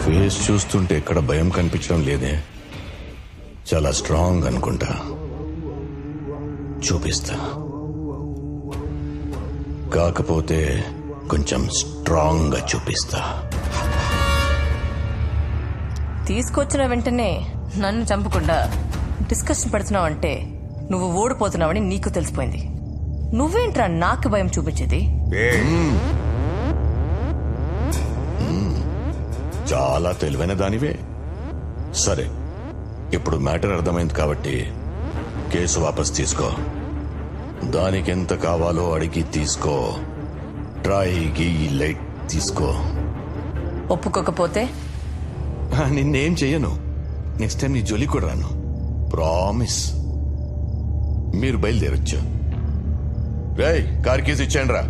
Face చూస్తుంటే ఎక్కడ భయం కనిపించడం లేదే. చాలా స్ట్రాంగ్ అనుకుంటా. చూపిస్తా. కాకపోతే కొంచెం స్ట్రాంగ్ గా చూపిస్తా. తీసుకొచ్చిన వెంటనే నన్ను చంపకుండా డిస్కషన్ పెడుతున్నావు అంటే నువ్వు ఓడిపోతున్నావని నీకు తెలిసిపోయింది. నువ్వేంట్రా నాకు భయం చూపించేది? చాలా తెలివైన దానివే. సరే, ఇప్పుడు మ్యాటర్ అర్థమైంది కాబట్టి కేసు వాపస్ తీసుకో. దానికి ఎంత కావాలో అడిగి తీసుకో. ట్రైకి లైట్ తీసుకో. ఒప్పుకోకపోతే నిన్నేం చెయ్యను. నెక్స్ట్ టైం నీ జోలి కూడా రాను. ప్రామిస్. మీరు బయలుదేరొచ్చు. రేయ్, కార్ కీస్ ఇచ్చాను రా.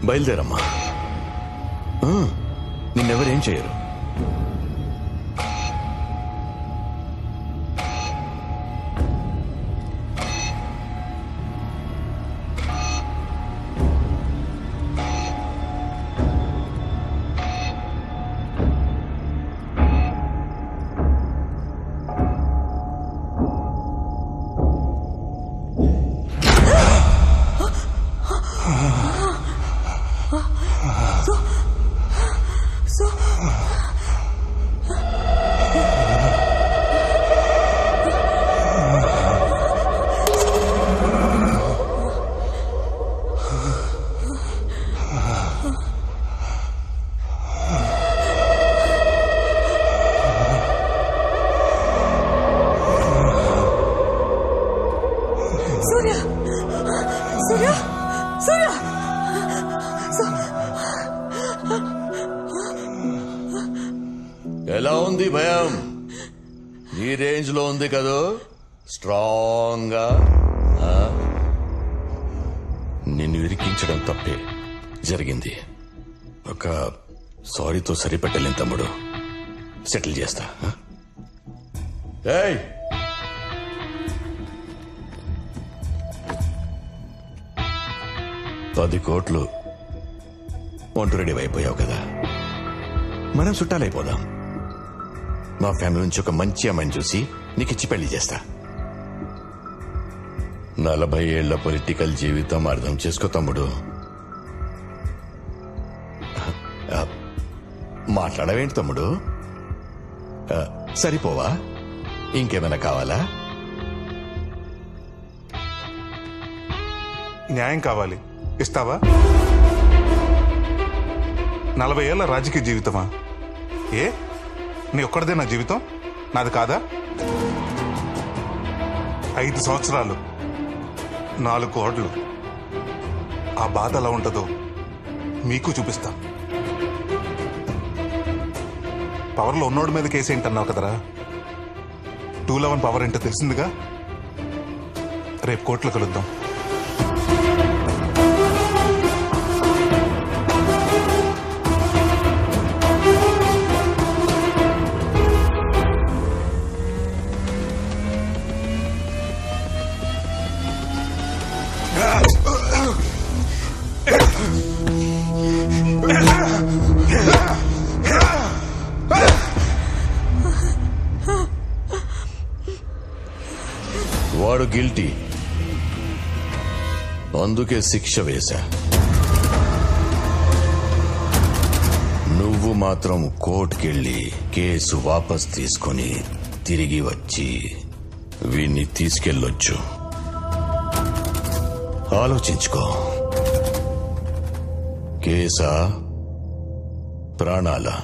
బయలుదేరమ్మా. నిన్నెవరేం చేయరు. ఎలా ఉంది భయం? ఈ రేంజ్ లో ఉంది కదూ. స్ట్రాంగ్ గా. నిన్ను ఇరికించడం తప్పే జరిగింది. ఒక సారీతో సరిపెట్టలేని తమ్ముడు. సెటిల్ చేస్తా. ఏయ్, $10 కోట్లు ఒంటు రెడీ అయిపోయావు కదా. మనం చుట్టాలైపోదాం. మా ఫ్యామిలీ నుంచి ఒక మంచి అమ్మాయిని చూసి నీకిచ్చి పెళ్లి చేస్తా. 40 ఏళ్ల పొలిటికల్ జీవితం అర్థం చేసుకో తమ్ముడు. మాట్లాడవేంటి తమ్ముడు? సరిపోవా? ఇంకేమైనా కావాలా? న్యాయం కావాలి. ఇస్తావా? 40 ఏళ్ల రాజకీయ జీవితమా? నీ ఒక్కడిదే నా జీవితం? నాది కాదా? 5 సంవత్సరాలు, 4 కోట్లు. ఆ బాధ ఎలా ఉంటుందో మీకు చూపిస్తా. పవర్లో ఉన్నోడి మీద కేసు ఏంటన్నావు కదరా. 211 పవర్ ఏంటో తెలిసిందిగా. రేపు కోర్టులో కలుద్దాం. వాడు గిల్టీ, అందుకే శిక్ష వేశా. నువ్వు మాత్రం కోర్టుకెళ్ళి కేసు వాపస్ తీసుకొని తిరిగి వచ్చి వీణ్ణి తీసుకెళ్ళొచ్చు. ఆలోచించుకో. కేసా, ప్రాణాలా?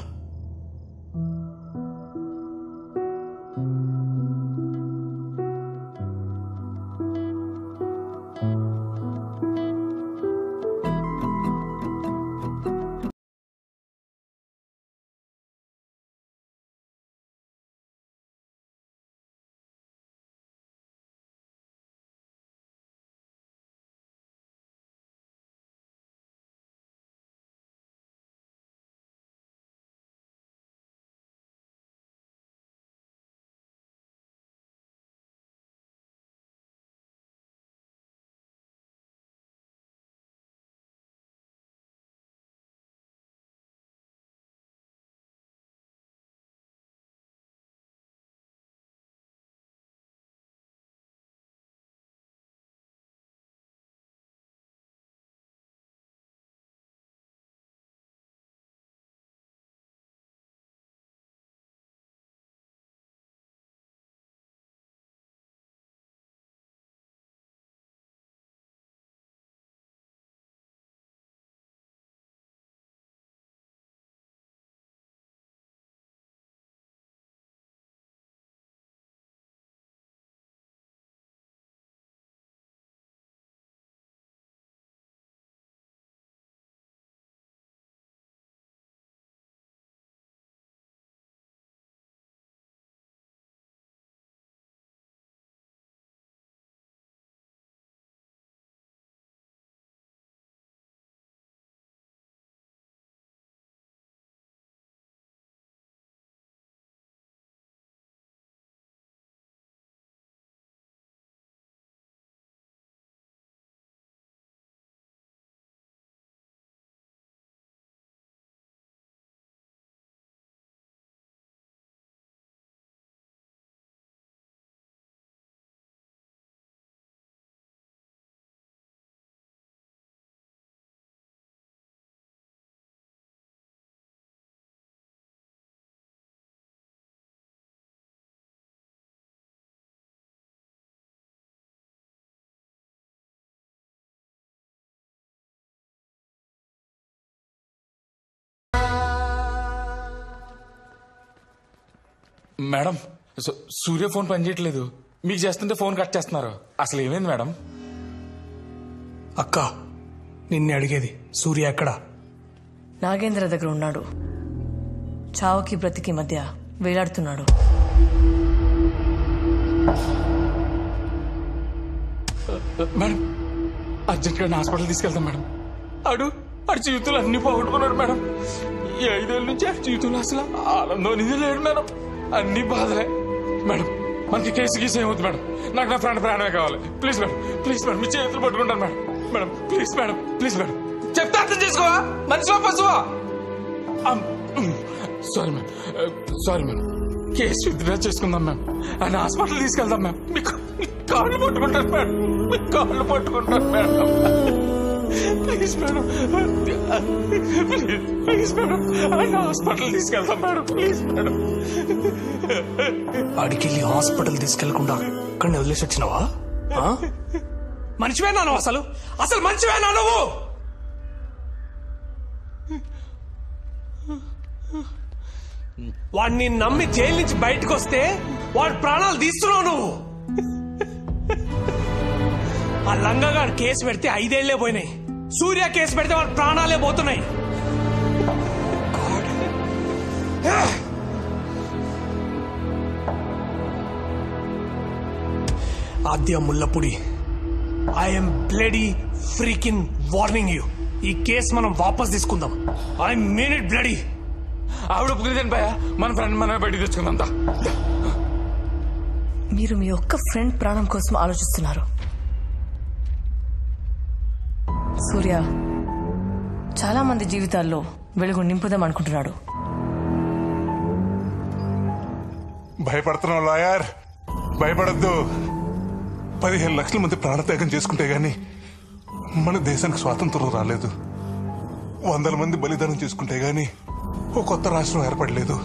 మేడం సూర్య ఫోన్ పనిచేయట్లేదు. మీకు చేస్తుంటే ఫోన్ కట్ చేస్తున్నారు. అసలు ఏమైంది మేడం? అక్క నిన్నే అడిగేది, సూర్య ఎక్కడా? నాగేంద్ర దగ్గర ఉన్నాడు. చావుకి బ్రతికి మధ్య వేలాడుతున్నాడు. మేడం అర్జెంట్ గా హాస్పిటల్ తీసుకెళ్తాం మేడం. ఆడు జీవితంలో అన్ని పోగొట్టుకున్నాడు మేడం. ఈ 5 ఏళ్ళ నుంచి ఆ జీవితంలో అసలు ఆనందం అనేది లేడు మేడం. అన్ని బాధలే మేడం. మనకి కేసు గీసు ఏమవుతుంది మేడం? నాకు నా ఫ్రెండ్ ప్రాణమే కావాలి. ప్లీజ్ మేడం, ప్లీజ్ మేడం, మీ చేతులు పట్టుకుంటాను madam. Madam please madam, please madam, చెప్తే అర్థం చేసుకోవా? మనిషిలో పశువా? Sorry madam, sorry madam. Case withdraw చేసుకుందాం మ్యామ్. ఆయన హాస్పిటల్ తీసుకెళ్దాం మ్యామ్. మీకు కాళ్ళు పట్టుకుంటాను మేడం, మీ కాళ్ళు పట్టుకుంటాను madam. Please madam, please madam, ఆయన హాస్పిటల్ తీసుకెళ్తాం మేడం. Please madam. వాడికెళ్ళి హాస్పిటల్ తీసుకెళ్లకుండా అక్కడనే వదిలేసి వచ్చినావా? మనిషివేనా నువ్వు? అసలు మనిషివేనా నువ్వు? వాడిని నమ్మి జైలు నుంచి బయటకు వస్తే వాడి ప్రాణాలు తీస్తున్నావు నువ్వు. ఆ లంగగాడు కేసు పెడితే 5 ఏళ్లే పోయినాయి. సూర్య కేసు పెడితే వాడి ప్రాణాలే పోతున్నాయి. Aadya Mullapudi, I'm bloody freaking warning you. ఈ కేసు మనం వాపస్ తీసుకుందాం. I mean it bloody. ఆవిడ ఒప్పుకుందని భయ, మన ఫ్రెండ్ మనమే బయట తెచ్చుకుందా. మీరు మీ ఒక్క ఫ్రెండ్ ప్రాణం కోసం ఆలోచిస్తున్నారు. సూర్య చాలా మంది జీవితాల్లో వెలుగు నింపుదాం అనుకుంటున్నాడు. భయపడుతున్నావు లాయర్, భయపడద్దు. 15 లక్షల మంది ప్రాణత్యాగం చేసుకుంటే గాని మన దేశానికి స్వాతంత్రం రాలేదు. 100 మంది బలిదానం చేసుకుంటే గాని ఓ కొత్త రాష్ట్రం ఏర్పడలేదు.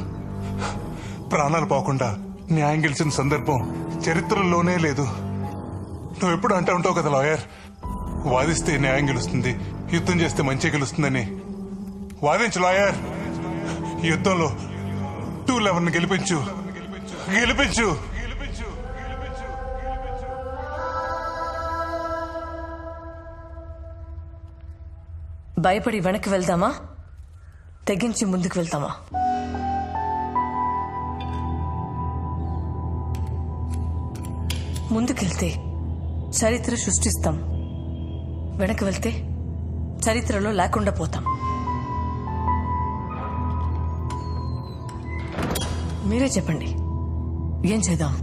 ప్రాణాలు పోకుండా న్యాయం గెలిచిన సందర్భం చరిత్రలోనే లేదు. నువ్వు ఎప్పుడు అంటూ ఉంటావు కదా లాయర్, వాదిస్తే న్యాయం గెలుస్తుంది, యుద్ధం చేస్తే మంచి గెలుస్తుందని. వాదించు లాయర్. యుద్ధంలో 211 గెలిపించు, గెలిపించు. భయపడి వెనక్కి వెళ్తామా, తెగించి ముందుకు వెళ్తామా? ముందుకెళ్తే చరిత్ర సృష్టిస్తాం, వెనక్కి వెళ్తే చరిత్రలో లేకుండా పోతాం. మీరే చెప్పండి, ఏం చేద్దాం?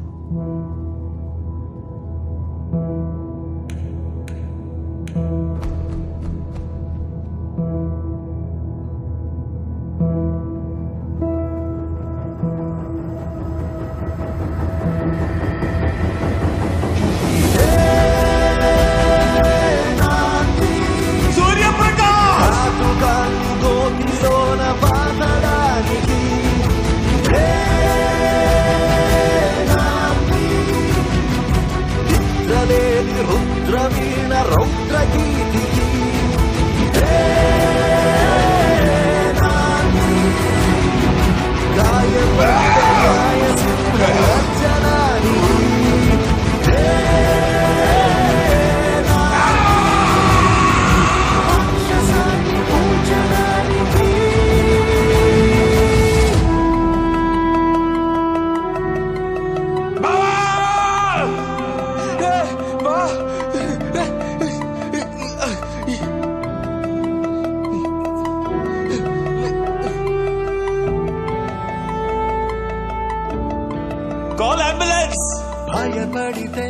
Call ambulance. భయపడితే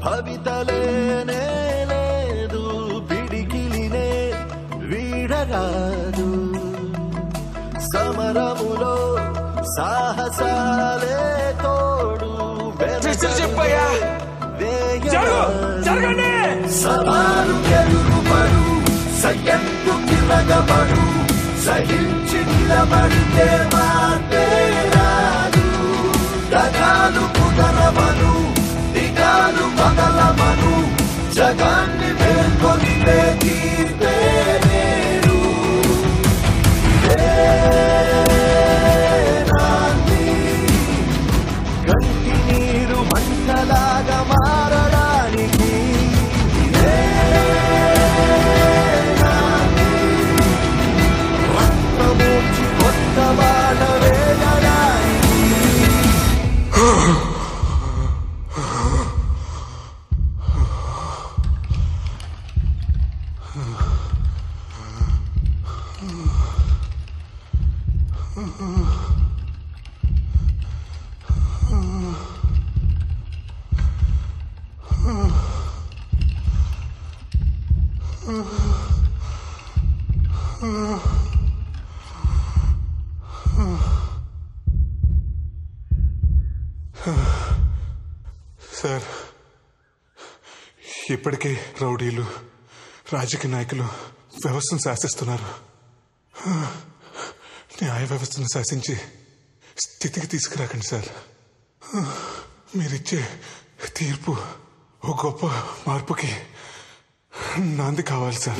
భవితలేనే లేదు, పిడికిలినే వీడరాదు. సమరములో సాహసాలే తోడు, చెప్పయ్యా, జరగండి. సవాలు గెలుపడు, సయ్యత్తు కిరగబడు, సహించి నిలబడితే మాటే రాదు. దగాలు కుదరవను, దిగాలు బదలవను, జగాన్ని మేల్కొలిపే తీర్పే నేడు. నాంది సార్, ఇప్పటికే రౌడీలు, రాజకీయ నాయకులు వ్యవస్థను శాసిస్తున్నారు. న్యాయ వ్యవస్థను శాసించి స్థితికి తీసుకురాకండి సార్. మీరిచ్చే తీర్పు ఓ గొప్ప మార్పుకి నాంది కావాలి సార్.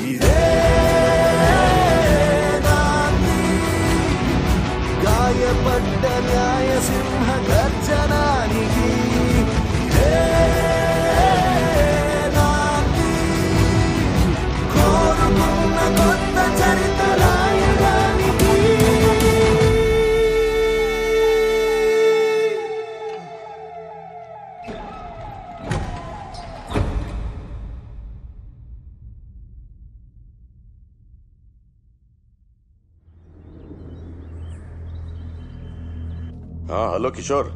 గాయపడ్డ న్యాయ సింహ గర్జనానికి కోరుకున్న కొత్త చరిత్ర రాయడానికి హలో కిషోర్,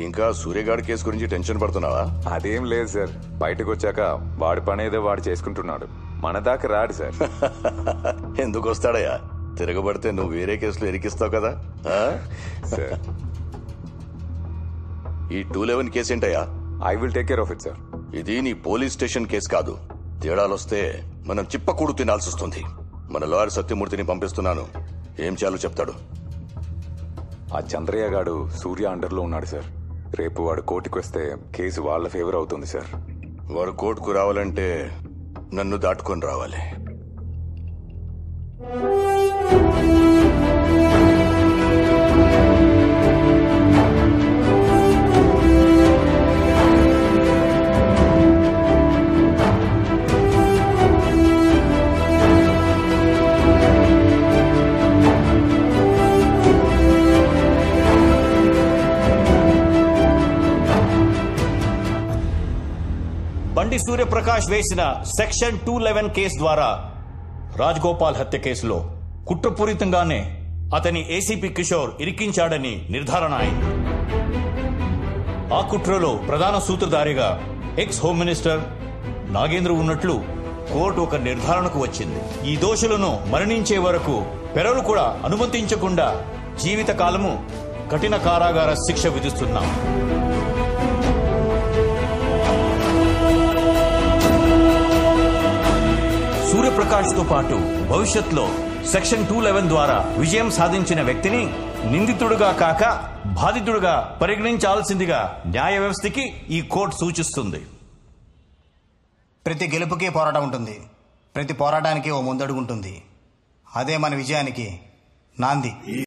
ఇంకా సూర్యగాడి కేసు గురించి టెన్షన్ పడుతున్నావా? అదేం లేదు సార్. బయటకు వచ్చాక వాడి పని ఏదో వాడు చేసుకుంటున్నాడు. మన దాకా రాడు సార్. ఎందుకు వస్తాడయ్యా? తిరగబడితే నువ్వు వేరే కేసులో ఇరికిస్తావు కదా. సార్, ఈ 211 కేసు ఏంటయ్యా? I will take care of it sir. ఇది నీ పోలీస్ స్టేషన్ కేసు కాదు. తేడాలొస్తే మనం చిప్పకూడు తినాల్సి వస్తుంది. మన లాయర్ సత్యమూర్తిని పంపిస్తున్నాను. ఏం చేయాలో చెప్తాడు. ఆ చంద్రయ్య గాడు సూర్య అండర్లో ఉన్నాడు సార్. రేపు వాడు కోర్టుకు వస్తే కేసు వాళ్ళ ఫేవర్ అవుతుంది సార్. వాడు కోర్టుకు రావాలంటే నన్ను దాటుకొని రావాలి. బండి సూర్యప్రకాష్ వేసిన సెక్షన్ 211 కేసు ద్వారా రాజగోపాల్ హత్య కేసులో కుట్రపూరితంగానే అతని ఏసీపీ కిషోర్ ఇరికించాడని నిర్ధారణ అయింది. ఆ కుట్రలో ప్రధాన సూత్రధారిగా ఎక్స్ హోమ్ మినిస్టర్ నాగేంద్ర ఉన్నట్లు కోర్టు ఒక నిర్ధారణకు వచ్చింది. ఈ దోషులను మరణించే వరకు పెరలు కూడా అనుమతించకుండా జీవితకాలము కఠిన కారాగార శిక్ష విధిస్తున్నాం. సూర్యప్రకాష్ తో పాటు భవిష్యత్తులో సెక్షన్ 211 ద్వారా విజయం సాధించిన వ్యక్తిని నిందితుడుగా కాక బాధితుడుగా పరిగణించాల్సిందిగా న్యాయ వ్యవస్థకి ఈ కోర్టు సూచిస్తుంది. ప్రతి గెలుపుకి పోరాటం ఉంటుంది. ప్రతి పోరాటానికి ఓ ముందడుగు ఉంటుంది. అదే మన విజయానికి నాంది.